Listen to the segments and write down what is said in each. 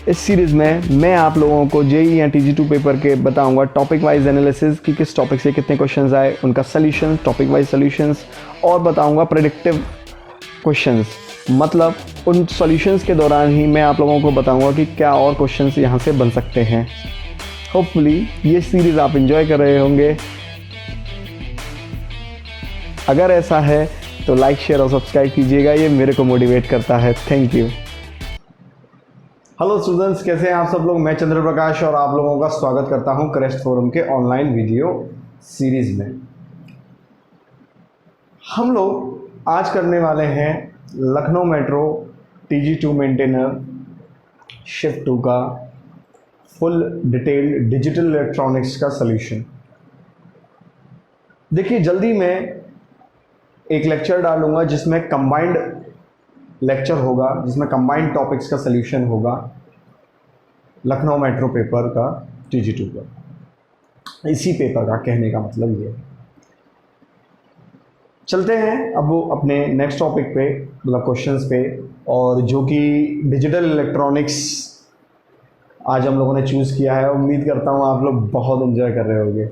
इस सीरीज़ में मैं आप लोगों को जेईई या TG2 पेपर के बताऊंगा टॉपिक वाइज एनालिसिस कि किस टॉपिक से कितने क्वेश्चंस आए, उनका सॉल्यूशन, टॉपिक वाइज सॉल्यूशंस, और बताऊंगा प्रेडिक्टिव क्वेश्चंस। मतलब उन सॉल्यूशंस के दौरान ही मैं आप लोगों को बताऊंगा कि क्या और क्वेश्चंस यहाँ से बन सकते हैं। होपफुली ये सीरीज़ आप एंजॉय कर रहे होंगे। अगर ऐसा है तो लाइक, शेयर और सब्सक्राइब कीजिएगा, ये मेरे को मोटिवेट करता है। Thank you. हेलो स्टूडेंट्स, कैसे हैं आप सब लोग। मैं चंद्र प्रकाश और आप लोगों का स्वागत करता हूं क्रेस्ट फोरम के ऑनलाइन वीडियो सीरीज में। हम लोग आज करने वाले हैं Lucknow metro TG2 maintainer shift 2 का फुल डिटेल्ड डिजिटल इलेक्ट्रॉनिक्स का सॉल्यूशन। देखिए, जल्दी मैं एक लेक्चर डालूंगा जिसमें कंबाइंड लेक्चर होगा, जिसमें कंबाइंड टॉपिक्स का सॉल्यूशन होगा लखनऊ मेट्रो पेपर का TG2 का। इसी पेपर का कहने का मतलब ये है। चलते हैं अब वो अपने नेक्स्ट टॉपिक पे, मतलब क्वेश्चंस पे, और जो कि डिजिटल इलेक्ट्रॉनिक्स आज हम लोगों ने चूज़ किया है। उम्मीद करता हूँ आप लोग बहुत एंजॉय कर रहे होंगे।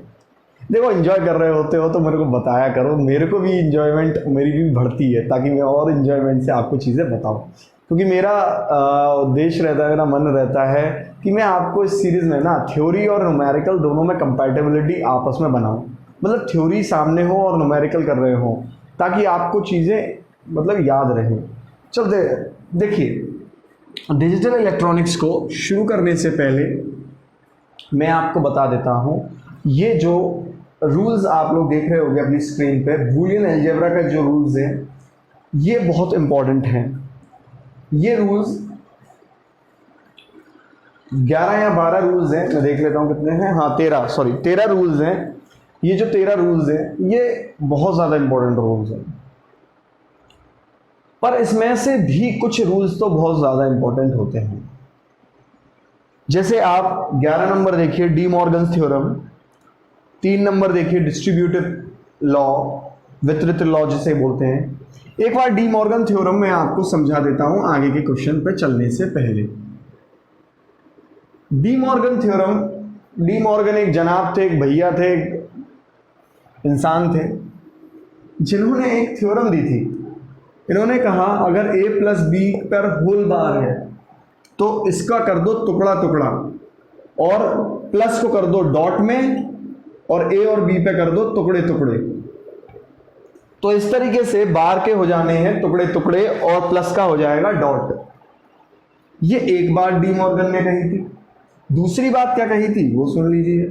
देखो, एंजॉय कर रहे होते हो तो मेरे को बताया करो, मेरे को भी इंजॉयमेंट मेरी भी बढ़ती है, ताकि मैं और इंजॉयमेंट से आपको चीज़ें बताऊं। क्योंकि मेरा उद्देश्य रहता है, मेरा मन रहता है कि मैं आपको इस सीरीज़ में ना थ्योरी और न्यूमेरिकल दोनों में कंपैटिबिलिटी आपस में बनाऊं। मतलब थ्योरी सामने हो और न्यूमेरिकल कर रहे हो, ताकि आपको चीज़ें मतलब याद रहें। चलते देखिए, डिजिटल इलेक्ट्रॉनिक्स को शुरू करने से पहले मैं आपको बता देता हूँ, ये जो रूल्स आप लोग देख रहे होंगे अपनी स्क्रीन पे, बूलियन अलजेब्रा का जो रूल्स हैं, ये बहुत इंपॉर्टेंट हैं। ये रूल्स 11 या 12 रूल्स हैं, मैं देख लेता हूँ कितने हैं। हाँ, 13 रूल्स हैं। ये जो 13 रूल्स हैं ये बहुत ज़्यादा इंपॉर्टेंट रूल्स हैं, पर इसमें से भी कुछ रूल्स तो बहुत ज़्यादा इंपॉर्टेंट होते हैं। जैसे आप 11 नंबर देखिए, डी मॉर्गन थ्योरम। 3 नंबर देखिए, डिस्ट्रीब्यूटिव लॉ, वितरित लॉ जिसे बोलते हैं। एक बार डी मॉर्गन थ्योरम मैं आपको समझा देता हूं आगे के क्वेश्चन पे चलने से पहले। De Morgan theorem, De Morgan एक जनाब थे, एक भैया थे, एक इंसान थे, जिन्होंने एक थ्योरम दी थी। इन्होंने कहा, अगर a + b पर होल बार है तो इसका कर दो टुकड़ा टुकड़ा, और प्लस को कर दो डॉट में, और a और b पे कर दो टुकड़े टुकड़े। तो इस तरीके से बार के हो जाने हैं टुकड़े टुकड़े, और प्लस का हो जाएगा डॉट। ये एक बात डी मॉर्गन ने कही थी। दूसरी बात क्या कही थी वो सुन लीजिए।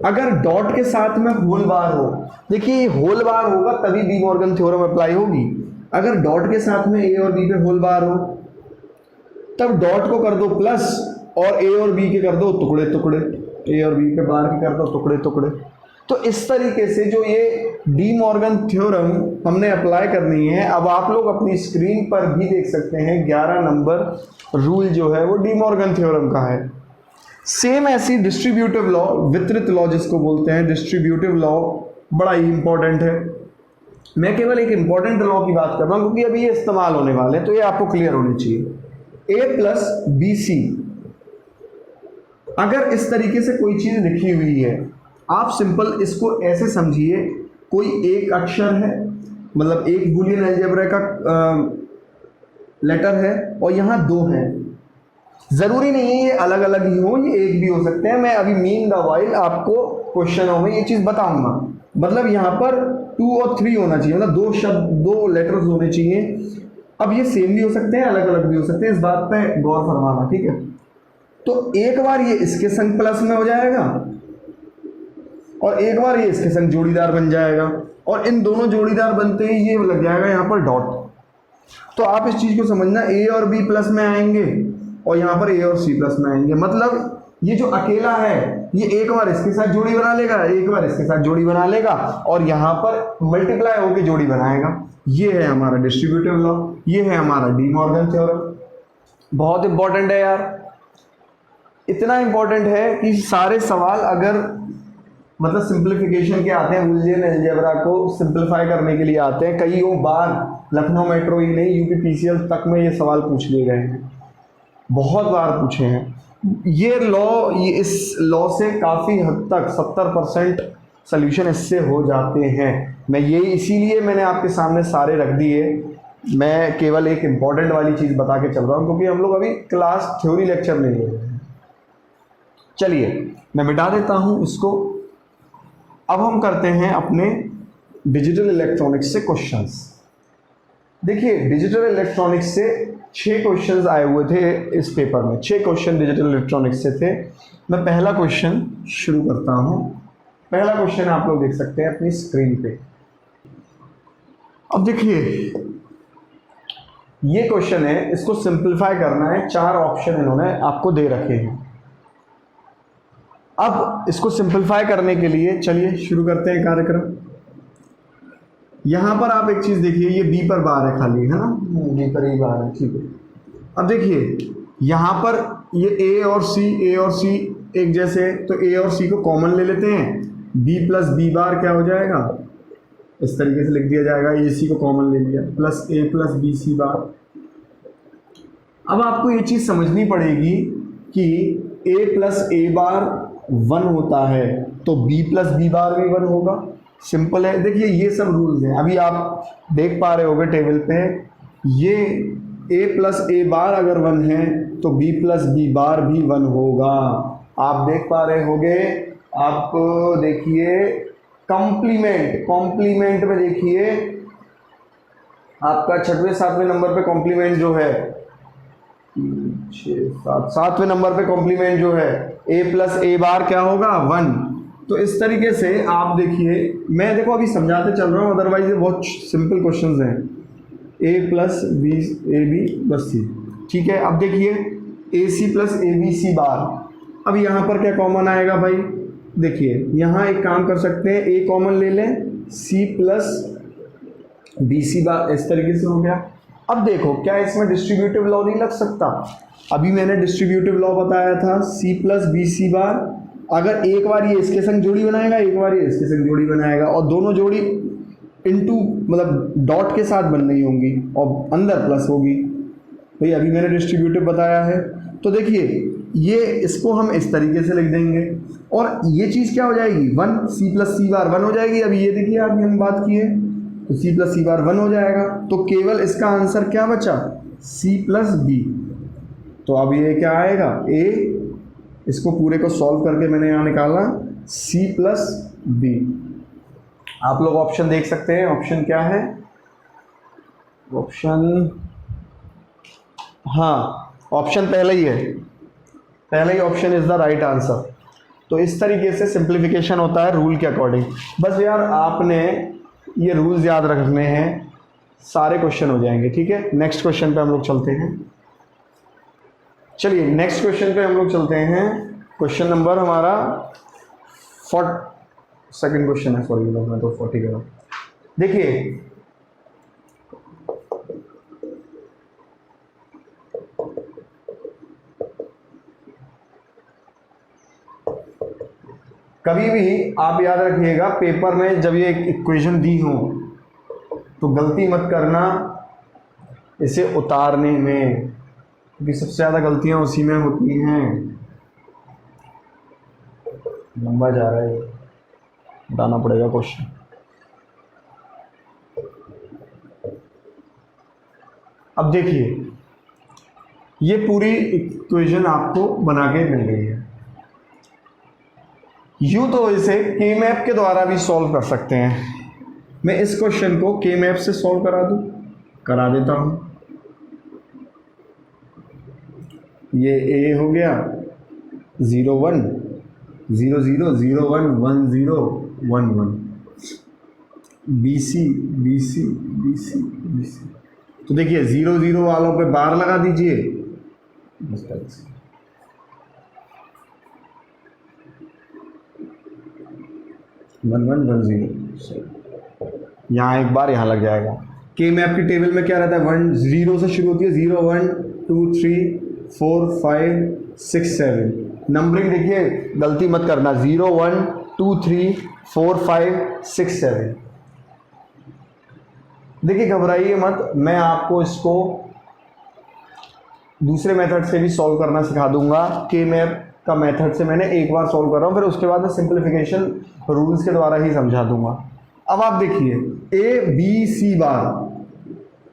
अगर डॉट के साथ में होल बार हो, देखिए होल बार होगा तभी डी मॉर्गन थ्योरम अप्लाई होगी। अगर डॉट के साथ में a और b पे होल बार हो, तब डॉट को कर दो प्लस, और a और b के कर दो टुकड़े टुकड़े, a और b पे बार के कर दो टुकड़े टुकड़े। तो इस तरीके से जो ये डी मॉर्गन थ्योरम हमने अप्लाई करनी है। अब आप लोग अपनी स्क्रीन पर भी देख सकते हैं, 11 नंबर रूल जो है वो डी मॉर्गन थ्योरम का है। सेम ऐसी डिस्ट्रीब्यूटिव लॉ, वितरित लॉ जिसको बोलते हैं, डिस्ट्रीब्यूटिव लॉ बड़ा ही इंपॉर्टेंट है। मैं केवल एक इंपॉर्टेंट लॉ की बात कर रहा हूँ क्योंकि अभी ये इस्तेमाल होने वाले हैं, तो ये आपको क्लियर होनी चाहिए। a + bc, अगर इस तरीके से कोई चीज लिखी हुई है, आप सिंपल इसको ऐसे समझिए, कोई एक अक्षर है, मतलब एक बूलियन अलजेब्रा का लेटर है, और यहाँ 2 हैं। जरूरी नहीं है ये अलग अलग ही हो, ये एक भी हो सकते हैं। मैं अभी मीन द वाइल आपको क्वेश्चनों में ये चीज बताऊंगा। मतलब यहाँ पर 2 और 3 होना चाहिए, मतलब 2 शब्द, 2 लेटर्स होने चाहिए। अब ये सेम भी हो सकते हैं, अलग अलग भी हो सकते हैं, इस बात पे गौर फरमाना, ठीक है। तो एक बार ये इसके संग प्लस में हो जाएगा, और एक बार ये इसके संग जोड़ीदार बन जाएगा, और इन दोनों जोड़ीदार बनते ही ये लग जाएगा यहाँ पर डॉट। तो आप इस चीज को समझना, a और b प्लस में आएंगे, और यहाँ पर a और c प्लस में आएंगे। मतलब ये जो अकेला है ये एक बार इसके साथ जोड़ी बना लेगा, एक बार इसके साथ जोड़ी बना लेगा, और यहाँ पर मल्टीप्लाई होकर जोड़ी बनाएगा। ये है हमारा डिस्ट्रीब्यूटिव लॉ, ये है हमारा डी मॉर्गन थ्योरम। बहुत इंपॉर्टेंट है यार, इतना इंपॉर्टेंट है कि सारे सवाल अगर मतलब सिंप्लीफिकेशन के आते हैं, बूलियन अलजेब्रा को सिंप्लीफाई करने के लिए आते हैं। कईयों बार लखनऊ मेट्रो ही नहीं, यूपी PCL तक में ये सवाल पूछ लिए गए हैं। बहुत बार पूछे हैं ये लॉ। ये इस लॉ से काफ़ी हद तक 70% सोल्यूशन इससे हो जाते हैं। मैं ये इसीलिए मैंने आपके सामने सारे रख दिए। मैं केवल एक इम्पॉर्टेंट वाली चीज़ बता के चल रहा हूँ क्योंकि हम लोग अभी क्लास थ्योरी लेक्चर नहीं ले रहे हैं। चलिए मैं मिटा देता हूँ इसको। अब हम करते हैं अपने डिजिटल इलेक्ट्रॉनिक्स से क्वेश्चंस। देखिए डिजिटल इलेक्ट्रॉनिक्स से 6 क्वेश्चंस आए हुए थे इस पेपर में। 6 क्वेश्चन डिजिटल इलेक्ट्रॉनिक्स से थे। मैं पहला क्वेश्चन शुरू करता हूँ। पहला क्वेश्चन आप लोग देख सकते हैं अपनी स्क्रीन पे। अब देखिए ये क्वेश्चन है, इसको सिंपलीफाई करना है। 4 ऑप्शन इन्होंने आपको दे रखे हैं। अब इसको सिंपलीफाई करने के लिए चलिए शुरू करते हैं कार्यक्रम। यहां पर आप एक चीज देखिए, ये बी पर बार है खाली, है ना, बी पर ही बार है, ठीक है। अब देखिए यहां पर ये ए और सी एक जैसे, तो ए और सी को कॉमन ले लेते हैं। बी प्लस बी बार क्या हो जाएगा, इस तरीके से लिख दिया जाएगा। ए सी को कॉमन ले लिया, प्लस ए प्लस बी सी बार। अब आपको ये चीज समझनी पड़ेगी कि ए प्लस ए बार 1 होता है तो बी प्लस बी बार भी 1 होगा। सिंपल है। देखिए ये सब रूल्स हैं, अभी आप देख पा रहे होंगे टेबल पे, ये a प्लस ए बार अगर 1 है तो b प्लस बी बार भी 1 होगा। आप देख पा रहे होंगे। आप देखिए कॉम्प्लीमेंट में देखिए आपका 6वें 7वें नंबर पे कॉम्प्लीमेंट जो है, 6 7 7वें नंबर पे कॉम्प्लीमेंट जो है a प्लस ए बार क्या होगा 1। तो इस तरीके से आप देखिए, मैं देखो अभी समझाते चल रहा हूँ, अदरवाइज ये बहुत सिंपल क्वेश्चंस हैं। a plus B A B बस सी, ठीक है। अब देखिए ए सी प्लस ए बी सी बार। अब यहाँ पर क्या कॉमन आएगा भाई, देखिए यहाँ एक काम कर सकते हैं, a कॉमन ले लें, c प्लस बी सी बार, इस तरीके से हो गया। अब देखो क्या इसमें डिस्ट्रीब्यूटिव लॉ नहीं लग सकता। अभी मैंने डिस्ट्रीब्यूटिव लॉ बताया था, c प्लस बी सी बार अगर एक बार ये इसके संग जोड़ी बनाएगा, एक बार ये इसके संग जोड़ी बनाएगा, और दोनों जोड़ी इनटू मतलब डॉट के साथ बन रही होंगी और अंदर प्लस होगी। भाई अभी मैंने डिस्ट्रीब्यूटिव बताया है। तो देखिए ये इसको हम इस तरीके से लिख देंगे और ये चीज़ क्या हो जाएगी 1, सी प्लस सी बार 1 हो जाएगी। अभी ये देखिए अभी हम बात किए तो सी प्लस सी बार 1 हो जाएगा। तो केवल इसका आंसर क्या बचा, सी प्लस बी। तो अब ये क्या आएगा, ए, इसको पूरे को सॉल्व करके मैंने यहाँ निकाला c प्लस बी। आप लोग ऑप्शन देख सकते हैं, ऑप्शन क्या है, ऑप्शन, हाँ ऑप्शन पहले ही है, पहले ही option is the right answer. तो इस तरीके से सिंप्लीफिकेशन होता है रूल के अकॉर्डिंग। बस यार आपने ये रूल्स याद रखने हैं, सारे क्वेश्चन हो जाएंगे, ठीक है। नेक्स्ट क्वेश्चन पे हम लोग चलते हैं। चलिए नेक्स्ट क्वेश्चन पे हम लोग चलते हैं। क्वेश्चन नंबर हमारा 42nd क्वेश्चन है, सॉरी मैं तो 40 कर रहा हूँ। देखिए कभी भी आप याद रखिएगा पेपर में जब ये इक्वेशन दी हो तो गलती मत करना इसे उतारने में, क्योंकि सबसे ज़्यादा गलतियां उसी में होती हैं। लंबा जा रहा है, बताना पड़ेगा क्वेश्चन। अब देखिए ये पूरी इक्वेशन आपको बना के मिल गई है। यूं तो इसे के मैप के द्वारा भी सॉल्व कर सकते हैं। मैं इस क्वेश्चन को के मैप से सॉल्व करा देता हूं। ये ए हो गया 0 1 0 0 0 1 1 0 1 1, B C B C B C B C. तो देखिए 0 0 वालों पे बार लगा दीजिए, 1 1 1 0, यहाँ एक बार यहाँ लग जाएगा। के मैप की टेबल में क्या रहता है, 1 0 से शुरू होती है, 0 1 2 3 4 5 6 7। नंबरिंग देखिए गलती मत करना, 0 1 2 3 4 5 6 7। देखिए घबराइए मत, मैं आपको इसको दूसरे मेथड से भी सॉल्व करना सिखा दूंगा। के मैप का मेथड से मैंने एक बार सॉल्व कर रहा हूँ, फिर उसके बाद मैं सिंप्लीफिकेशन रूल्स के द्वारा ही समझा दूंगा। अब आप देखिए ए बी सी बार,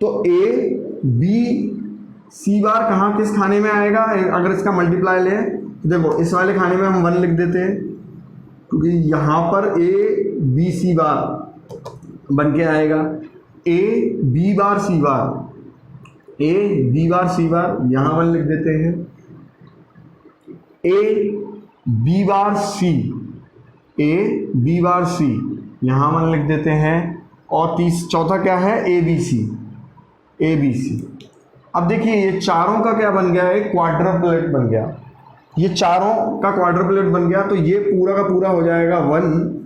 तो ए बी सी बार कहाँ किस खाने में आएगा? अगर इसका मल्टीप्लाई लें तो देखो इस वाले खाने में हम 1 लिख देते हैं, क्योंकि यहाँ पर ए बी सी बार बन के आएगा। ए B bar C bar, A B bar सी बार यहाँ 1 लिख देते हैं। ए B bar C, A B bar सी यहाँ 1 लिख देते हैं। और चौथा क्या है? A B C, A B C. अब देखिए ये चारों का क्या बन गया? एक क्वाड्रपलेट बन गया। ये चारों का क्वाड्रपलेट बन गया, तो ये पूरा का पूरा हो जाएगा 1।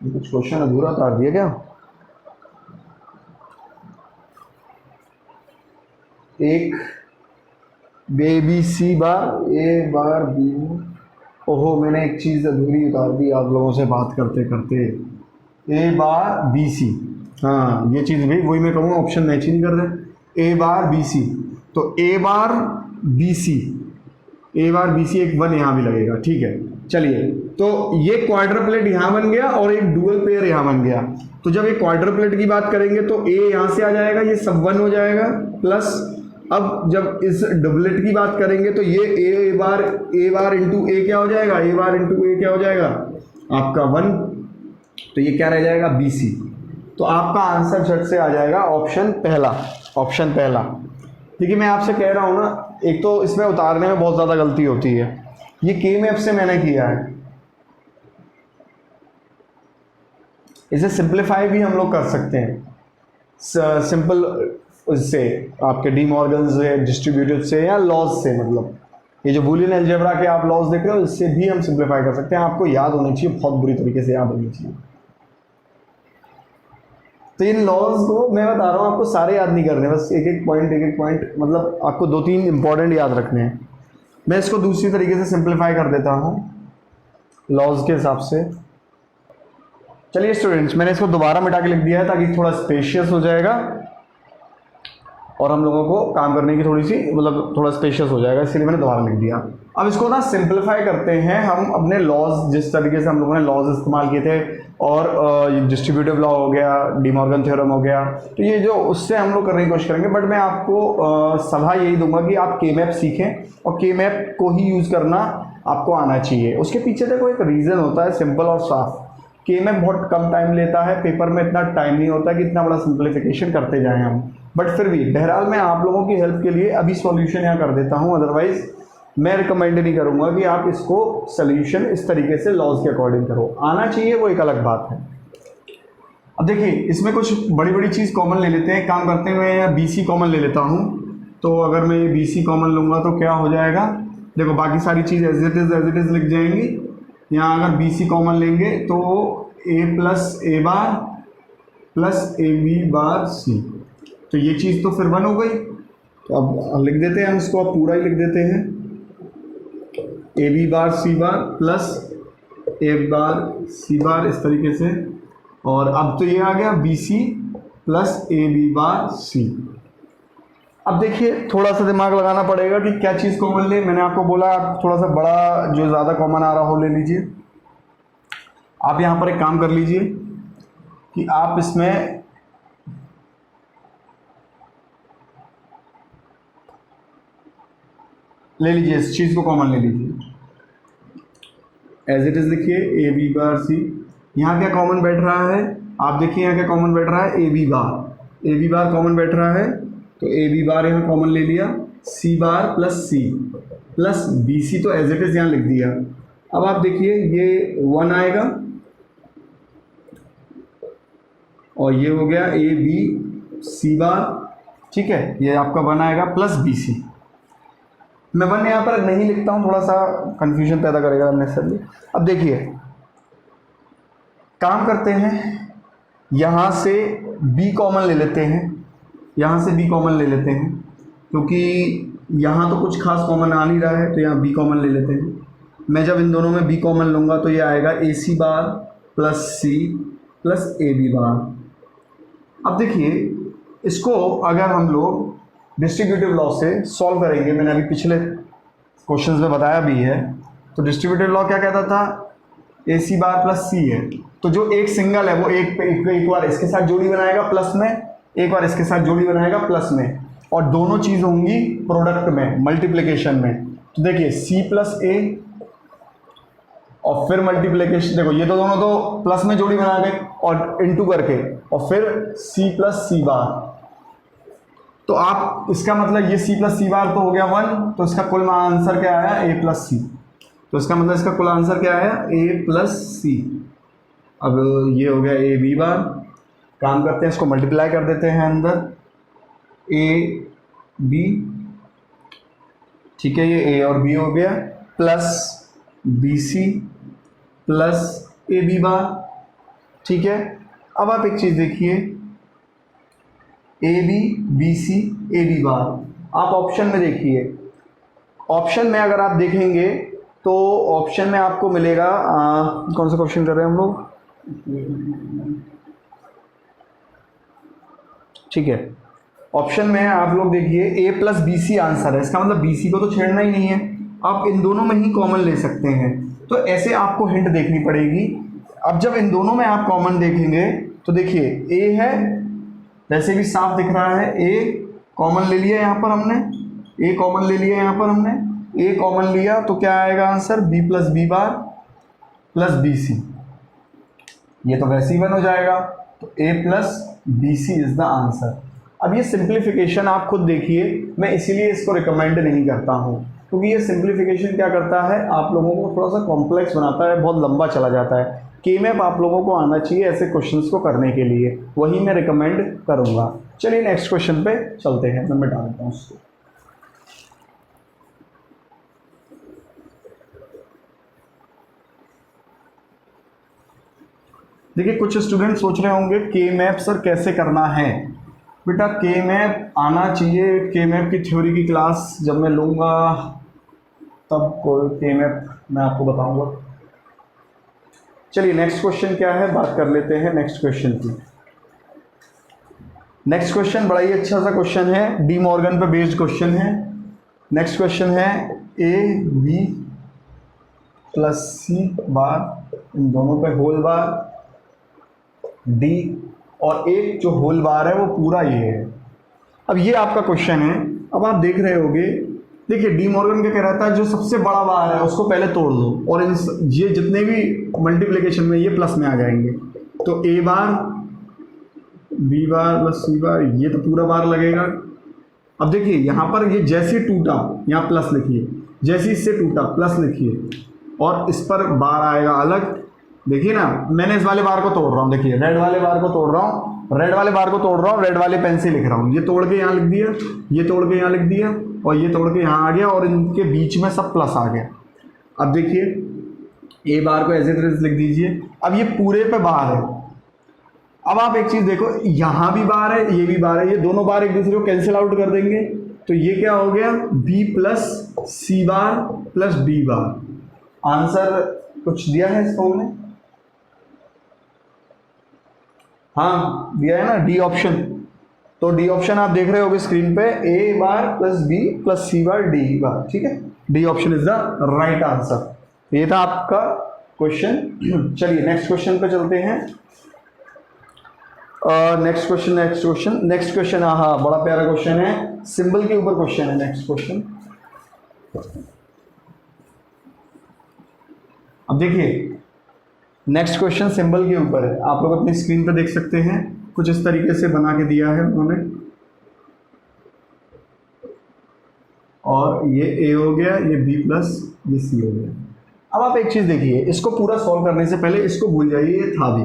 कुछ क्वेश्चन अधूरा उतार दिया क्या? एक ए बी सी बार, ए बार बी। ओहो, मैंने एक चीज़ अधूरी उतार दी आप लोगों से बात करते करते। ए बार बी सी, हाँ ये चीज़ भी वही मैं कहूँगा, ऑप्शन मैचिंग कर रहे। ए बार बी सी, तो ए बार बी सी, ए बार बी सी, एक 1 यहाँ भी लगेगा। ठीक है, चलिए तो ये क्वाड्रपलेट यहाँ बन गया और एक डुअल पेयर यहाँ बन गया। तो जब एक क्वाड्रपलेट की बात करेंगे तो ए यहाँ से आ जाएगा, ये सब 1 हो जाएगा प्लस। अब जब इस डबलेट की बात करेंगे तो ये ए बार इंटू ए क्या हो जाएगा? ए बार इंटू ए क्या हो जाएगा? आपका 1। तो ये क्या रह जाएगा? B C. तो आपका आंसर झट से आ जाएगा ऑप्शन पहला, ऑप्शन पहला। देखिए मैं आपसे कह रहा हूँ ना, एक तो इसमें उतारने में बहुत ज़्यादा गलती होती है। ये के मैप से मैंने किया है, इसे सिंप्लीफाई भी हम लोग कर सकते हैं सिंपल उससे, आपके डी मॉर्गन से, डिस्ट्रीब्यूटिव से, या लॉज से। मतलब ये जो बूलियन अलजेब्रा के आप लॉज देख रहे हो, इससे भी हम सिंप्लीफाई कर सकते हैं। आपको याद होनी चाहिए, बहुत बुरी तरीके से याद होनी चाहिए। तो इन लॉज को मैं बता रहा हूँ, आपको सारे याद नहीं करने, बस एक एक पॉइंट, मतलब आपको 2-3 इंपॉर्टेंट याद रखने हैं। मैं इसको दूसरी तरीके से सिंप्लीफाई कर देता हूँ लॉज के हिसाब से। चलिए स्टूडेंट्स, मैंने इसको दोबारा मिटा के लिख दिया है ताकि थोड़ा स्पेशियस हो जाएगा और हम लोगों को काम करने की थोड़ी सी, मतलब थोड़ा स्पेशियस हो जाएगा, इसलिए मैंने दोबारा लिख दिया। अब इसको ना सिंप्लीफाई करते हैं हम अपने लॉज, जिस तरीके से हम लोगों ने लॉज इस्तेमाल किए थे, और डिस्ट्रीब्यूटिव लॉ हो गया, डी मॉर्गन थ्योरम हो गया, तो ये जो उससे हम लोग करने की कोशिश करेंगे। बट मैं आपको सलाह यही दूंगा कि आप के मैप सीखें, और के मैप को ही यूज़ करना आपको आना चाहिए। उसके पीछे देखो एक रीज़न होता है सिंपल और साफ। के मैप बहुत कम टाइम लेता है, पेपर में इतना टाइम नहीं होता कि इतना बड़ा सिंप्लीफिकेशन करते जाएं हम। बट फिर भी बहरहाल मैं आप लोगों की हेल्प के लिए अभी सॉल्यूशन यहाँ कर देता हूँ, अदरवाइज मैं रिकमेंड नहीं करूँगा कि आप इसको सोल्यूशन इस तरीके से लॉज के अकॉर्डिंग करो। आना चाहिए वो एक अलग बात है। अब देखिए इसमें कुछ बड़ी बड़ी चीज़ कॉमन ले लेते हैं, काम करते हुए या बी सी कॉमन ले लेता हूँ। तो अगर मैं ये बी सी कॉमन लूँगा तो क्या हो जाएगा? देखो बाकी सारी चीज़ एज इट इज़ लिख जाएंगी। यहाँ अगर बी सी कॉमन लेंगे तो A plus A bar plus A B bar C, तो ये चीज़ तो फिर 1 हो गई। तो अब लिख देते हैं हम इसको, अब पूरा ही लिख देते हैं, ए B bar C bar plus A बार सी बार, इस तरीके से। और अब तो ये आ गया B C plus A B bar C. अब देखिए थोड़ा सा दिमाग लगाना पड़ेगा कि क्या चीज़ कॉमन ले। मैंने आपको बोला आप थोड़ा सा बड़ा जो ज़्यादा कॉमन आ रहा हो ले लीजिए। आप यहाँ पर एक काम कर लीजिए कि आप इसमें ले लीजिए, इस चीज़ को कॉमन ले लीजिए, एज इट इज़ लिखिए ए बी बार सी। यहाँ क्या कॉमन बैठ रहा है? आप देखिए यहाँ क्या कॉमन बैठ रहा है? A B bar, A B bar common बैठ रहा है, तो ए बी बार यहाँ कॉमन ले लिया, सी बार प्लस बी सी, तो एज इट इज़ यहाँ लिख दिया। अब आप देखिए ये 1 आएगा और ये हो गया ए बी सी बार, ठीक है, ये आपका 1 आएगा प्लस बी सी। मैं 1 यहाँ पर नहीं लिखता हूँ, थोड़ा सा कन्फ्यूजन पैदा करेगा नेसेसरली। अब देखिए काम करते हैं, यहाँ से b कॉमन ले लेते हैं, यहाँ से b कॉमन ले लेते हैं, क्योंकि यहाँ तो कुछ खास कॉमन आ नहीं रहा है, तो यहाँ b कॉमन ले लेते हैं। मैं जब इन दोनों में b कॉमन लूँगा तो ये आएगा A C bar plus C plus A B bar. अब देखिए इसको अगर हम लोग डिस्ट्रीब्यूटिव लॉ से सॉल्व करेंगे, मैंने अभी पिछले क्वेश्चंस में बताया भी है, तो डिस्ट्रीब्यूटिव लॉ क्या कहता था, ए सी बार प्लस सी है, तो जो एक सिंगल है वो एक बार इसके साथ जोड़ी बनाएगा प्लस में, एक बार इसके साथ जोड़ी बनाएगा प्लस में, और दोनों चीज़ होंगी प्रोडक्ट में, मल्टीप्लिकेशन में। तो देखिए सी प्लस ए और फिर मल्टीप्लिकेशन, देखो ये तो दोनों तो प्लस में जोड़ी बना गए और इनटू करके, और फिर सी प्लस सी बार। तो आप इसका मतलब ये सी प्लस सी बार तो हो गया 1, तो इसका कुल आंसर क्या आया, ए प्लस सी। तो इसका मतलब इसका कुल आंसर क्या आया, ए प्लस सी। अब ये हो गया ए बी बार, काम करते हैं इसको मल्टीप्लाई कर देते हैं अंदर, ए बी, ठीक है, ये ए और बी हो गया, plus B C plus A B bar, ठीक है। अब आप एक चीज़ देखिए, A B B C A B bar, आप ऑप्शन में देखिए, ऑप्शन में अगर आप देखेंगे तो ऑप्शन में आपको मिलेगा कौन सा क्वेश्चन कर रहे हैं हम लोग, ठीक है, ऑप्शन में आप लोग देखिए ए प्लस बी सी आंसर है, इसका मतलब बी सी को तो छेड़ना ही नहीं है, आप इन दोनों में ही कॉमन ले सकते हैं। तो ऐसे आपको हिंट देखनी पड़ेगी। अब जब इन दोनों में आप कॉमन देखेंगे तो देखिए ए है, वैसे भी साफ दिख रहा है, ए कॉमन ले लिया यहाँ पर हमने, ए कॉमन ले लिया यहाँ पर हमने, ए कॉमन लिया तो क्या आएगा answer, B plus B bar plus B C, ये तो वैसे ही बन हो जाएगा, तो A plus B C is the answer. अब ये सिंप्लीफिकेशन आप खुद देखिए, मैं इसीलिए इसको रिकमेंड नहीं करता हूँ, क्योंकि ये सिंप्लीफिकेशन क्या करता है, आप लोगों को थोड़ा सा कॉम्प्लेक्स बनाता है, बहुत लंबा चला जाता है। के मैप आप लोगों को आना चाहिए ऐसे क्वेश्चंस को करने के लिए, वही मैं रिकमेंड करूँगा। चलिए नेक्स्ट क्वेश्चन पे चलते हैं, मैं मिटा देता हूँ उसको। देखिए कुछ स्टूडेंट सोच रहे होंगे के मैप सर कैसे करना है। बेटा के मैप आना चाहिए, के मैप की थ्योरी की क्लास जब मैं लूँगा तब के मैप मैं आपको बताऊंगा। चलिए नेक्स्ट क्वेश्चन क्या है, बात कर लेते हैं नेक्स्ट क्वेश्चन की। नेक्स्ट क्वेश्चन बड़ा ही अच्छा सा क्वेश्चन है, डी मॉर्गन पे बेस्ड क्वेश्चन है। नेक्स्ट क्वेश्चन है ए बी प्लस सी बार, इन दोनों पे होल बार, डी और एक जो होल बार है वो पूरा ये है। अब ये आपका क्वेश्चन है। अब आप देख रहे होगे, देखिए डी मॉर्गन क्या कह रहा था, जो सबसे बड़ा बार है उसको पहले तोड़ दो और ये जितने भी मल्टीप्लिकेशन में ये प्लस में आ जाएंगे, तो ए बार बी बार प्लस सी बार, ये तो पूरा बार लगेगा। अब देखिए यहाँ पर ये जैसे टूटा, यहाँ प्लस लिखिए, जैसे इससे टूटा प्लस लिखिए, और इस पर बार आएगा अलग। देखिए ना, मैंने इस वाले बार को तोड़ रहा हूँ, देखिए रेड वाले बार को तोड़ रहा हूँ, रेड वाले बार को तोड़ रहा हूँ, रेड वाले पेन से लिख रहा हूँ, ये तोड़ के यहाँ लिख दिया, ये तोड़ के यहाँ लिख दिया, और ये तोड़ के यहाँ आ गया, और इनके बीच में सब प्लस आ गया। अब देखिए ए बार को एज इट इज लिख दीजिए। अब ये पूरे पे बार है। अब आप एक चीज़ देखो, यहाँ भी बार है, ये भी बार है, ये दोनों बार एक दूसरे को कैंसिल आउट कर देंगे, तो ये क्या हो गया, बी प्लस सी बार प्लस डी बार। आंसर कुछ दिया है इसको हमने, हाँ दिया है ना, डी ऑप्शन। तो डी ऑप्शन आप देख रहे होगे स्क्रीन पे, ए बार प्लस बी प्लस सी बार डी बार, ठीक है, D option is the right answer. ये था आपका क्वेश्चन। चलिए नेक्स्ट क्वेश्चन पे चलते हैं। नेक्स्ट क्वेश्चन, हाँ बड़ा प्यारा क्वेश्चन है, सिंबल के ऊपर क्वेश्चन है नेक्स्ट क्वेश्चन। अब देखिए नेक्स्ट क्वेश्चन सिंबल के ऊपर है, आप लोग अपनी स्क्रीन पे देख सकते हैं, कुछ इस तरीके से बना के दिया है उन्होंने, और ये ए हो गया, ये बी प्लस ये सी हो गया। अब आप एक चीज़ देखिए, इसको पूरा सॉल्व करने से पहले इसको भूल जाइए, ये था भी,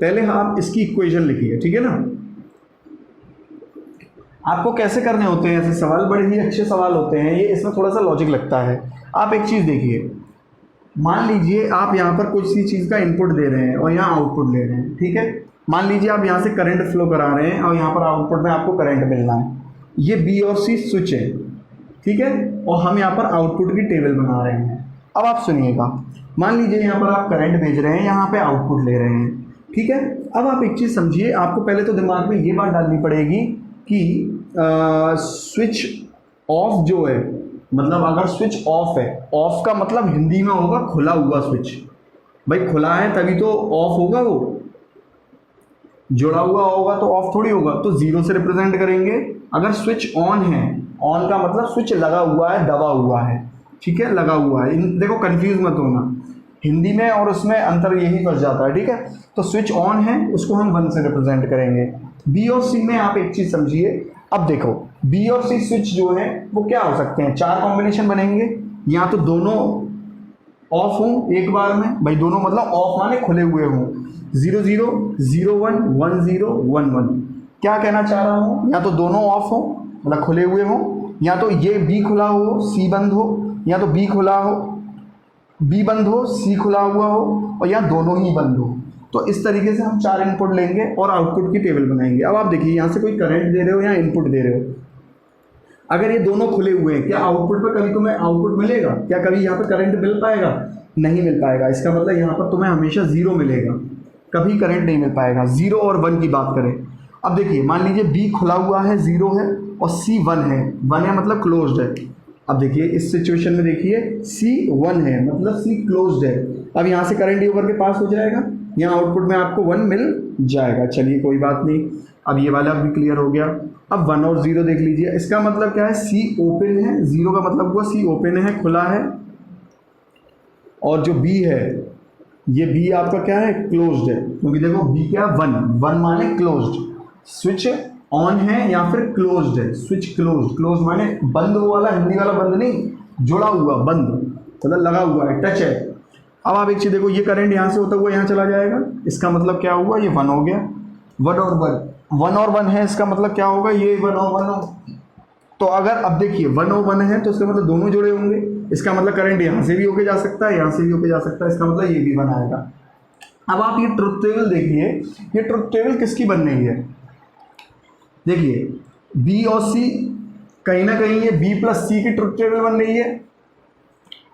पहले आप इसकी इक्वेशन लिखिए, ठीक है ना। आपको कैसे करने होते हैं ऐसे सवाल, बड़े ही अच्छे सवाल होते हैं ये, इसमें थोड़ा सा लॉजिक लगता है। आप एक चीज़ देखिए, मान लीजिए आप यहाँ पर कुछ सी चीज़ का इनपुट दे रहे हैं और यहाँ आउटपुट ले रहे हैं, ठीक है। मान लीजिए आप यहाँ से करंट फ्लो करा रहे हैं और यहाँ पर आउटपुट में आपको करंट मिलना है, ये बी और सी स्विच है, ठीक है, और हम यहाँ पर आउटपुट की टेबल बना रहे हैं। अब आप सुनिएगा, मान लीजिए यहाँ पर आप करंट भेज रहे हैं, यहाँ पे आउटपुट ले रहे हैं, ठीक है। अब आप एक चीज़ समझिए, आपको पहले तो दिमाग में ये बात डालनी पड़ेगी कि स्विच ऑफ जो है, मतलब अगर स्विच ऑफ है, ऑफ का मतलब हिंदी में होगा खुला हुआ स्विच। भाई खुला है तभी तो ऑफ होगा, वो जुड़ा हुआ होगा तो ऑफ थोड़ी होगा। तो जीरो से रिप्रेजेंट करेंगे। अगर स्विच ऑन है, ऑन का मतलब स्विच लगा हुआ है, दबा हुआ है, ठीक है, लगा हुआ है। देखो कंफ्यूज मत होना, हिंदी में और उसमें अंतर यही फंस जाता है, ठीक है। तो स्विच ऑन है, उसको हम 1 से रिप्रेजेंट करेंगे। बी और सी में आप एक चीज़ समझिए, अब देखो बी और सी स्विच जो है वो क्या हो सकते हैं, 4 कॉम्बिनेशन बनेंगे। या तो दोनों ऑफ हों एक बार में, भाई दोनों मतलब ऑफ माने खुले हुए हों, 0 0 0 1 1 0 1 1। क्या कहना चाह रहा हूँ, या तो दोनों ऑफ हो मतलब खुले हुए हों, या तो ये बी खुला हो सी बंद हो, या तो बी खुला हो बी बंद हो सी खुला हुआ हो, और या दोनों ही बंद हो। तो इस तरीके से हम 4 इनपुट लेंगे और आउटपुट की टेबल बनाएंगे। अब आप देखिए यहाँ से कोई करंट दे रहे हो या इनपुट दे रहे हो, अगर ये दोनों खुले हुए हैं, क्या आउटपुट पर कभी तुम्हें आउटपुट मिलेगा? क्या कभी यहाँ पे करंट मिल पाएगा? नहीं मिल पाएगा। इसका मतलब यहाँ पर तुम्हें हमेशा 0 मिलेगा, कभी करंट नहीं मिल पाएगा। 0 और 1 की बात करें, अब देखिए मान लीजिए बी खुला हुआ है 0 है और सी 1 है, 1 है मतलब क्लोज्ड है। अब देखिए इस सिचुएशन में देखिए सी 1 है मतलब सी क्लोज्ड है। अब यहाँ से करंट ये ऊपर के पास हो जाएगा, यहाँ आउटपुट में आपको 1 मिल जाएगा। चलिए कोई बात नहीं, अब ये वाला भी क्लियर हो गया। अब 1 और 0 देख लीजिए, इसका मतलब क्या है, सी ओपन है, 0 का मतलब हुआ सी ओपन है, खुला है, और जो बी है ये बी आपका क्या है, क्लोज्ड है। क्योंकि देखो बी क्या, 1 माने क्लोज्ड, स्विच ऑन है या फिर क्लोज्ड है, स्विच क्लोज माने बंद वाला, हिंदी वाला बंद नहीं, जुड़ा हुआ बंद मतलब लगा हुआ है, टच है। अब आप एक चीज़ देखो, ये करंट यहाँ से होता हुआ यहाँ चला जाएगा, इसका मतलब क्या हुआ, ये 1 हो गया। 1 और 1 है, इसका मतलब क्या होगा, ये 1 और 1 हो। तो अगर अब देखिए 1 और 1 है तो इसका मतलब दोनों जुड़े होंगे, इसका मतलब करंट यहाँ से भी होके जा सकता है, यहाँ से भी होके जा सकता है, इसका मतलब ये भी 1 आएगा। अब आप ये ट्रुथ टेबल देखिए, ये ट्रुथ टेबल किसकी बन रही है, देखिए बी और सी, कहीं ना कहीं ये बी प्लस सी की ट्रुथ टेबल बन रही है,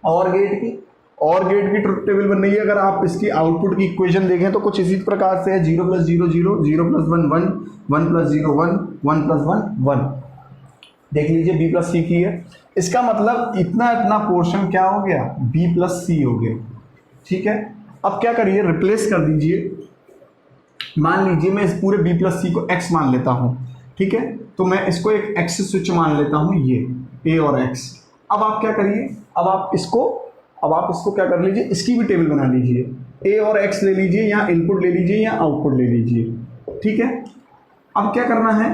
और गेट की ट्रुथ टेबल बन रही है। अगर आप इसकी आउटपुट की इक्वेशन देखें तो कुछ इसी प्रकार से है, 0 + 0 0 0 + 1 1 1 + 0 1 1 + 1 1। देख लीजिए बी प्लस सी की है, इसका मतलब इतना पोर्शन क्या हो गया, बी प्लस सी हो गया, ठीक है। अब क्या करिए, रिप्लेस कर दीजिए। मान लीजिए मैं इस पूरे बी प्लस सी को एक्स मान लेता हूँ, ठीक है, तो मैं इसको एक एक्स स्विच मान लेता हूँ, ये ए और एक्स। अब आप क्या करिए, अब आप इसको क्या कर लीजिए, इसकी भी टेबल बना लीजिए, ए और एक्स ले लीजिए, या इनपुट ले लीजिए या आउटपुट ले लीजिए, ठीक है। अब क्या करना है,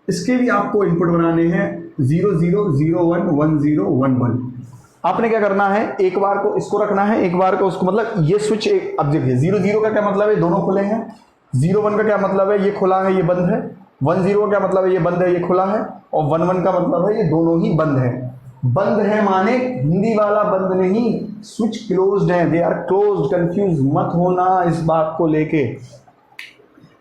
इसके भी आपको इनपुट बनाने हैं, 0 0 0 1 1 0 1 1। आपने क्या करना है, एक बार को इसको रखना है, एक बार को उसको, मतलब ये स्विच एक, अब देखिए 0 0 का क्या मतलब है, दोनों खुले हैं। 0 1 का क्या मतलब है, ये खुला है ये बंद है। 1 0 का क्या मतलब है, ये बंद है ये खुला है। और 1 1 का मतलब है ये दोनों ही बंद है। बंद है माने हिंदी वाला बंद नहीं, स्विच क्लोज्ड है, दे आर क्लोज्ड। कंफ्यूज मत होना इस बात को लेके।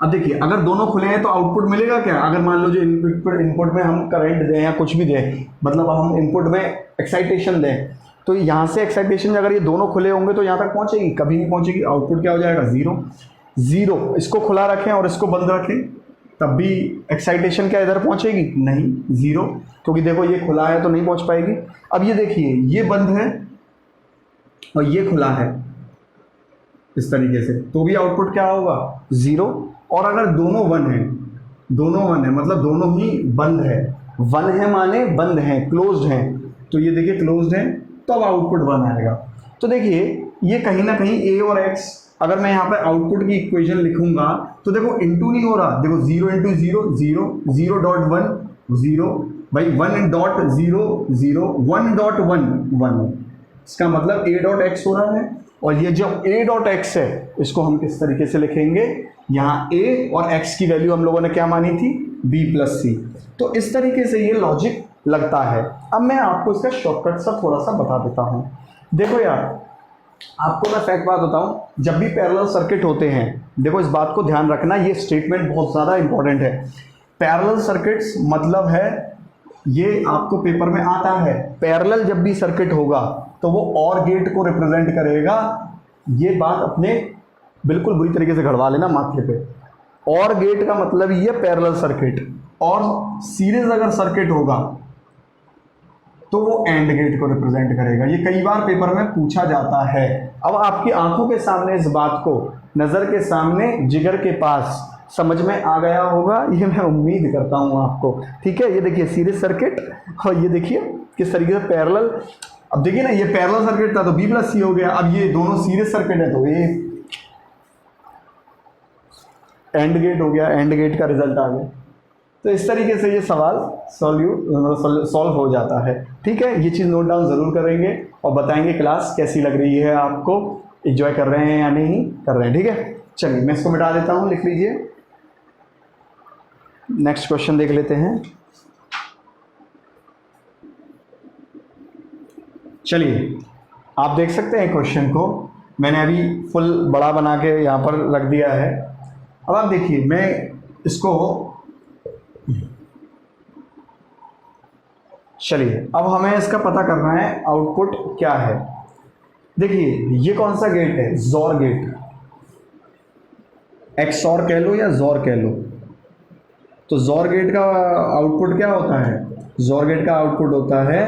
अब देखिए अगर दोनों खुले हैं तो आउटपुट मिलेगा क्या, अगर मान लो जो इनपुट में हम करंट दें या कुछ भी दें, मतलब हम इनपुट में एक्साइटेशन दें, तो यहाँ से एक्साइटेशन अगर ये दोनों खुले होंगे तो यहाँ तक पहुँचेगी, कभी नहीं पहुँचेगी। आउटपुट क्या हो जाएगा, 0 0। इसको खुला रखें और इसको बंद रखें, तब भी एक्साइटेशन क्या इधर पहुँचेगी, नहीं 0, क्योंकि देखो ये खुला है तो नहीं पहुँच पाएगी। अब ये देखिए ये बंद है और ये खुला है इस तरीके से, तो भी आउटपुट क्या होगा, 0। और अगर दोनों 1 है मतलब दोनों ही बंद है, 1 है माने बंद है, क्लोज्ड है, तो ये देखिए क्लोज्ड है, तब तो आउटपुट 1 आएगा। तो देखिए ये कहीं ना कहीं ए और एक्स, अगर मैं यहाँ पे आउटपुट की इक्वेशन लिखूंगा तो देखो इंटू नहीं हो रहा, देखो 0 × 0 0 0.1 0 भाई 1.0 0 1.1 1, इसका मतलब a.x हो रहा है। और ये जो a.x है इसको हम किस तरीके से लिखेंगे, यहाँ a और x की वैल्यू हम लोगों ने क्या मानी थी, b + c। तो इस तरीके से ये लॉजिक लगता है। अब मैं आपको इसका शॉर्टकट सा थोड़ा सा बता देता हूँ। देखो यार, आपको मैं फैक्ट बात बताऊँ, जब भी पैरेलल सर्किट होते हैं, देखो इस बात को ध्यान रखना, ये स्टेटमेंट बहुत ज़्यादा इंपॉर्टेंट है। पैरेलल सर्किट्स मतलब है, ये आपको पेपर में आता है, पैरेलल जब भी सर्किट होगा तो वो और गेट को रिप्रेजेंट करेगा। ये बात अपने बिल्कुल बुरी तरीके से गड़वा लेना माथे पे। और गेट का मतलब ये पैरेलल सर्किट, और सीरीज अगर सर्किट होगा तो वो एंड गेट को रिप्रेजेंट करेगा। ये कई बार पेपर में पूछा जाता है। अब आपकी आंखों के सामने इस बात को, नज़र के सामने, जिगर के पास समझ में आ गया होगा, ये मैं उम्मीद करता हूँ आपको। ठीक है, ये देखिए सीरीज सर्किट, और ये देखिए किस तरीके से पैरेलल। अब देखिए ना, ये पैरेलल सर्किट था तो B प्लस सी हो गया। अब ये दोनों सीरीज सर्किट है तो ये एंड गेट हो गया, एंड गेट का रिजल्ट आ गया। तो इस तरीके से ये सवाल सॉल्व हो जाता है। ठीक है, ये चीज़ नोट डाउन ज़रूर करेंगे और बताएंगे क्लास कैसी लग रही है आपको, एंजॉय कर रहे हैं या नहीं कर रहे हैं। ठीक है, चलिए मैं इसको मिटा देता हूँ, लिख लीजिए। नेक्स्ट क्वेश्चन देख लेते हैं। चलिए आप देख सकते हैं क्वेश्चन को, मैंने अभी फुल बड़ा बना के यहाँ पर रख दिया है। अब आप देखिए, मैं इसको, चलिए अब हमें इसका पता करना है आउटपुट क्या है। देखिए ये कौन सा गेट है, जोर गेट, एक्सॉर कह लो या जोर कह लो। तो जोर गेट का आउटपुट क्या होता है, जोर गेट का आउटपुट होता है,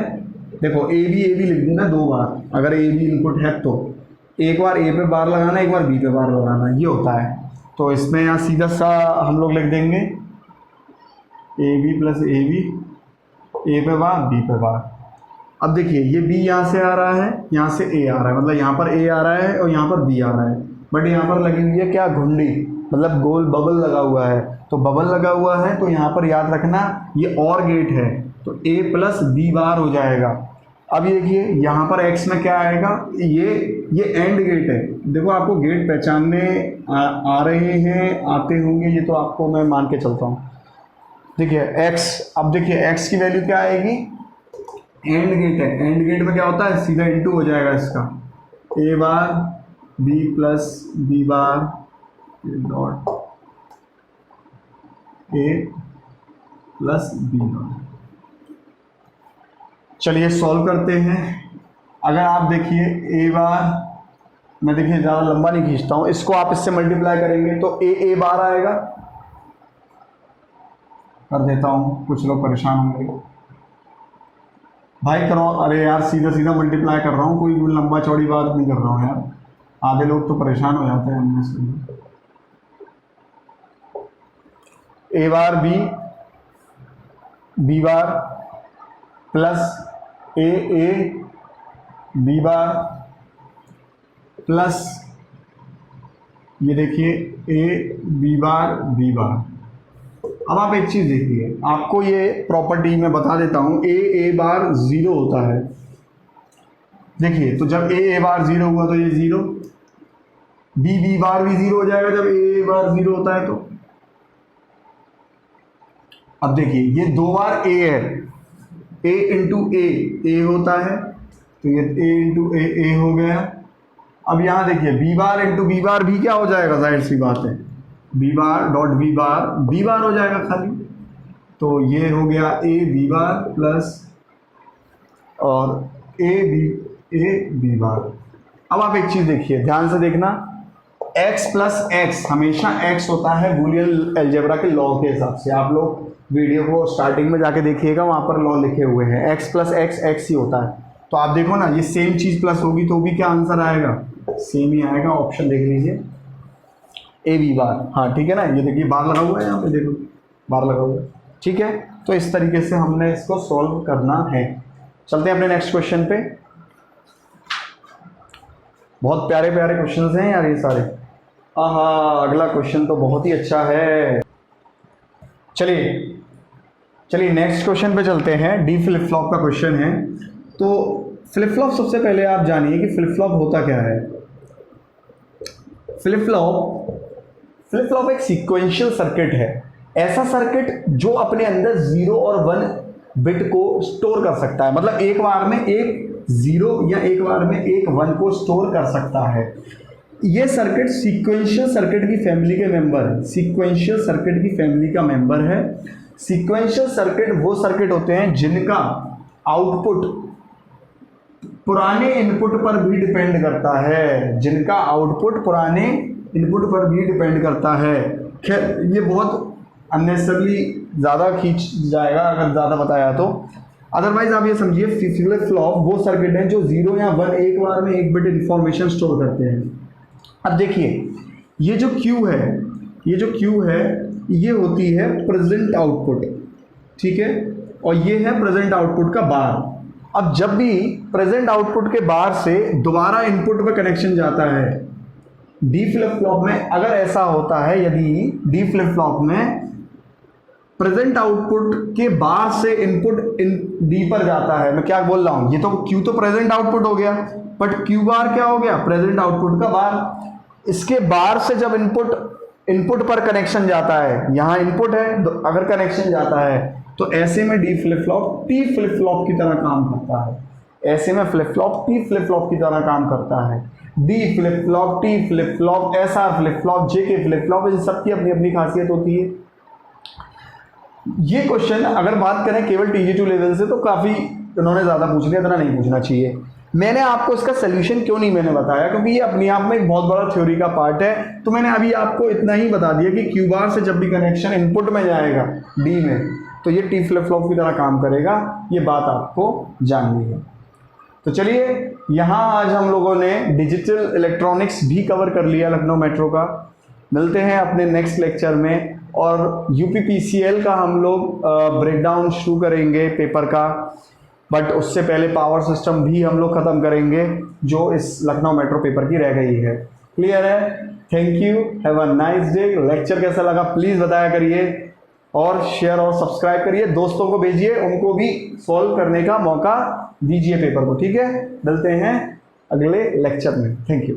देखो ए बी लिख दूंगा दो बार, अगर ए बी इनपुट है तो एक बार ए पे बार लगाना, एक बार बी पे बार लगाना, ये होता है। तो इसमें यहाँ सीधा सा हम लोग लिख देंगे A B plus A B, A पे बार बी पे बार। अब देखिए ये बी यहाँ से आ रहा है, यहाँ से ए आ रहा है, मतलब यहाँ पर ए आ रहा है और यहाँ पर बी आ रहा है, बट यहाँ पर लगी हुई है क्या, घुंडी, मतलब गोल बबल लगा हुआ है। तो बबल लगा हुआ है तो यहाँ पर याद रखना ये और गेट है, तो ए प्लस बी बार हो जाएगा। अब ये देखिए यहाँ पर एक्स में क्या आएगा, ये एंड गेट है। देखो आपको गेट पहचानने आ रहे हैं, आते होंगे, ये तो आपको मैं मान के चलता हूँ। देखिए एक्स, अब देखिए एक्स की वैल्यू क्या आएगी, एंड गेट है, एंड गेट में क्या होता है, सीधा इनटू हो जाएगा इसका, A bar B plus B bar dot A plus B bar. चलिए सॉल्व करते हैं। अगर आप देखिए ए बार, मैं देखिए ज़्यादा लंबा नहीं खींचता हूँ, इसको आप इससे मल्टीप्लाई करेंगे तो ए बार आएगा, कर देता हूँ, कुछ लोग परेशान होंगे भाई करो, अरे यार सीधा सीधा मल्टीप्लाई कर रहा हूँ, कोई लंबा चौड़ी बात नहीं कर रहा हूँ यार, आधे लोग तो परेशान हो जाते हैं उनमें से। A bar B bar plus A B bar plus ये देखिए ए बी बार। अब आप एक चीज़ देखिए, आपको ये प्रॉपर्टी मैं बता देता हूँ, ए बार ज़ीरो होता है। देखिए तो जब ए बार ज़ीरो हुआ तो ये ज़ीरो, बी बार भी ज़ीरो हो जाएगा जब ए बार ज़ीरो होता है तो। अब देखिए ये दो बार ए है, ए इंटू ए होता है, तो ये ए इंटू ए हो गया। अब यहाँ देखिए B bar into B bar भी क्या हो जाएगा, जाहिर सी बात है B bar dot B bar हो जाएगा खाली। तो ये हो गया ए बी बार प्लस और ए बी बार। अब आप एक चीज़ देखिए, ध्यान से देखना, x प्लस एक्स हमेशा x होता है बूलियन अलजेब्रा के लॉ के हिसाब से। आप लोग वीडियो को स्टार्टिंग में जाके देखिएगा, वहाँ पर लॉ लिखे हुए हैं, x प्लस एक्स एक्स ही होता है। तो आप देखो ना, ये सेम चीज़ प्लस होगी तो भी क्या आंसर आएगा, सेम ही आएगा। ऑप्शन देख लीजिए ए बी बार, हाँ ठीक है ना, ये देखिए बार लगा हुआ है, यहाँ पे देखो बार लगा हुआ है, ठीक है। तो इस तरीके से हमने इसको सॉल्व करना है। चलते हैं अपने नेक्स्ट क्वेश्चन पे। बहुत प्यारे प्यारे क्वेश्चंस हैं यार ये सारे। अगला क्वेश्चन तो बहुत ही अच्छा है। चलिए नेक्स्ट क्वेश्चन पे चलते हैं। डी फ्लिप फ्लॉप का क्वेश्चन है। तो फ्लिप फ्लॉप, सबसे पहले आप जानिए कि फ्लिप फ्लॉप होता क्या है। फ्लिप फ्लॉप एक सीक्वेंशियल सर्किट है, ऐसा सर्किट जो अपने अंदर 0 और 1 बिट को स्टोर कर सकता है, मतलब एक बार में एक 0 या एक बार में एक 1 को स्टोर कर सकता है। ये सर्किट सीक्वेंशियल सर्किट की फैमिली के मेंबर है, सीक्वेंशियल सर्किट की फैमिली का मेंबर है। सीक्वेंशियल सर्किट वो सर्किट होते हैं जिनका आउटपुट पुराने इनपुट पर भी डिपेंड करता है, जिनका आउटपुट पुराने इनपुट पर भी डिपेंड करता है। खैर ये बहुत अननेसेसरली ज़्यादा खींच जाएगा अगर ज़्यादा बताया तो। अदरवाइज आप ये समझिए फ्लिप फ्लॉप वो सर्किट हैं जो 0 या 1 एक बार में 1 बिट इंफॉर्मेशन स्टोर करते हैं। अब देखिए ये जो Q है, ये जो Q है ये होती है प्रेजेंट आउटपुट, ठीक है, और ये है प्रेजेंट आउटपुट का बार। अब जब भी प्रेजेंट आउटपुट के बार से दोबारा इनपुट पर कनेक्शन जाता है डी फ्लिप फ्लॉप में, अगर ऐसा होता है यदि डी फ्लिप फ्लॉप में प्रेजेंट आउटपुट के बार से इनपुट इन डी पर जाता है, मैं क्या बोल रहा हूं, ये तो Q तो प्रेजेंट आउटपुट हो गया, बट Q बार क्या हो गया, प्रेजेंट आउटपुट का बार। इसके बार से जब इनपुट पर कनेक्शन जाता है, यहां इनपुट है, अगर कनेक्शन जाता है तो ऐसे में D flip flop T flip flop की तरह काम करता है। ऐसे में flip flop T flip flop की तरह काम करता है। D flip flop, T flip flop, S R flip flop, J K flip flop, इन सबकी अपनी अपनी खासियत होती है। ये क्वेश्चन अगर बात करें केवल TG2 लेवल से तो काफ़ी उन्होंने ज़्यादा पूछ लिया, इतना नहीं पूछना चाहिए। मैंने आपको इसका सोल्यूशन क्यों नहीं मैंने बताया, क्योंकि ये अपने आप में एक बहुत बड़ा थ्योरी का पार्ट है। तो मैंने अभी आपको इतना ही बता दिया कि Q बार से जब भी कनेक्शन इनपुट में जाएगा D में तो ये टी फ्लिप फ्लॉप की तरह काम करेगा, ये बात आपको जाननी है। तो चलिए यहाँ आज हम लोगों ने डिजिटल इलेक्ट्रॉनिक्स भी कवर कर लिया लखनऊ मेट्रो का। मिलते हैं अपने नेक्स्ट लेक्चर में और UPPCL का हम लोग ब्रेकडाउन शुरू करेंगे पेपर का, बट उससे पहले पावर सिस्टम भी हम लोग ख़त्म करेंगे जो इस लखनऊ मेट्रो पेपर की रह गई है। क्लियर है? Thank you, have a nice day. Lecture कैसा लगा प्लीज़ बताया करिए और शेयर और सब्सक्राइब करिए, दोस्तों को भेजिए, उनको भी सॉल्व करने का मौका दीजिए पेपर को, ठीक है। मिलते हैं अगले लेक्चर में। Thank you.